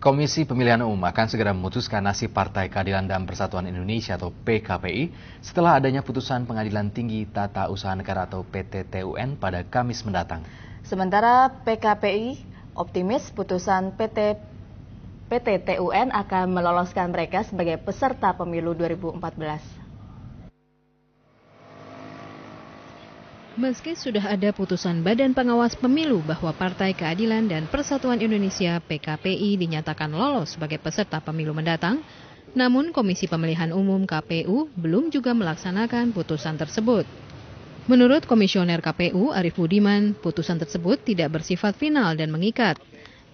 Komisi Pemilihan Umum akan segera memutuskan nasib Partai Keadilan dan Persatuan Indonesia atau PKPI setelah adanya putusan Pengadilan Tinggi Tata Usaha Negara atau PT-TUN pada Kamis mendatang. Sementara PKPI optimis putusan PT-TUN akan meloloskan mereka sebagai peserta pemilu 2014. Meski sudah ada putusan Badan Pengawas Pemilu bahwa Partai Keadilan dan Persatuan Indonesia (PKPI) dinyatakan lolos sebagai peserta pemilu mendatang, namun Komisi Pemilihan Umum (KPU) belum juga melaksanakan putusan tersebut. Menurut Komisioner KPU Arief Budiman, putusan tersebut tidak bersifat final dan mengikat.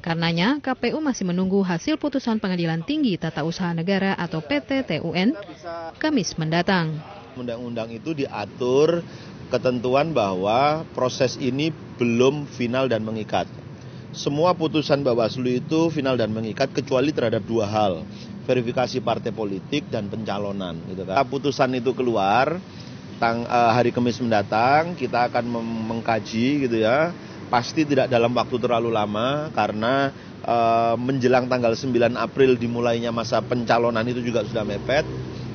Karenanya, KPU masih menunggu hasil putusan Pengadilan Tinggi Tata Usaha Negara atau PT-TUN Kamis mendatang. Undang-undang itu diatur ketentuan bahwa proses ini belum final dan mengikat. Semua putusan Bawaslu itu final dan mengikat kecuali terhadap dua hal, verifikasi partai politik dan pencalonan. Gitu kan. Putusan itu keluar hari Kamis mendatang, kita akan mengkaji gitu ya. Pasti tidak dalam waktu terlalu lama karena menjelang tanggal 9 April dimulainya masa pencalonan itu juga sudah mepet.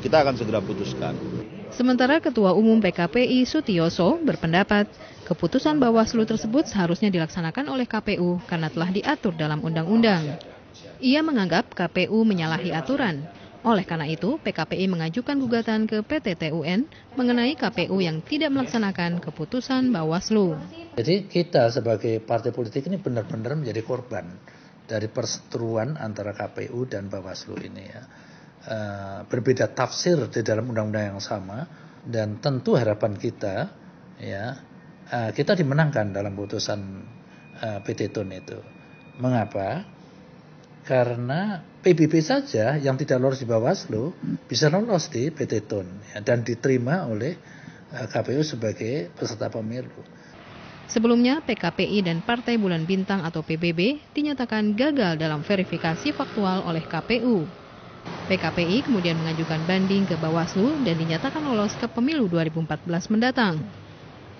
Kita akan segera putuskan. Sementara Ketua Umum PKPI Sutioso berpendapat keputusan Bawaslu tersebut seharusnya dilaksanakan oleh KPU karena telah diatur dalam undang-undang. Ia menganggap KPU menyalahi aturan. Oleh karena itu, PKPI mengajukan gugatan ke PT-TUN mengenai KPU yang tidak melaksanakan keputusan Bawaslu. Jadi kita sebagai partai politik ini benar-benar menjadi korban dari perseteruan antara KPU dan Bawaslu ini ya. Berbeda tafsir di dalam undang-undang yang sama dan tentu harapan kita ya kita dimenangkan dalam putusan PT-TUN itu. Mengapa? Karena PBB saja yang tidak lolos di Bawaslu bisa lolos di PT-TUN ya, dan diterima oleh KPU sebagai peserta pemilu. Sebelumnya, PKPI dan Partai Bulan Bintang atau PBB dinyatakan gagal dalam verifikasi faktual oleh KPU. PKPI kemudian mengajukan banding ke Bawaslu dan dinyatakan lolos ke pemilu 2014 mendatang.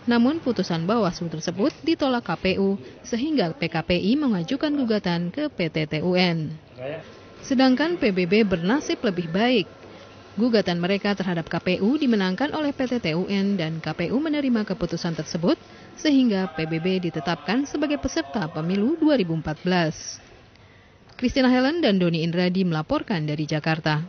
Namun putusan Bawaslu tersebut ditolak KPU sehingga PKPI mengajukan gugatan ke PT-TUN. Sedangkan PBB bernasib lebih baik. Gugatan mereka terhadap KPU dimenangkan oleh PT-TUN dan KPU menerima keputusan tersebut sehingga PBB ditetapkan sebagai peserta pemilu 2014. Christina Helen dan Doni Indradi melaporkan dari Jakarta.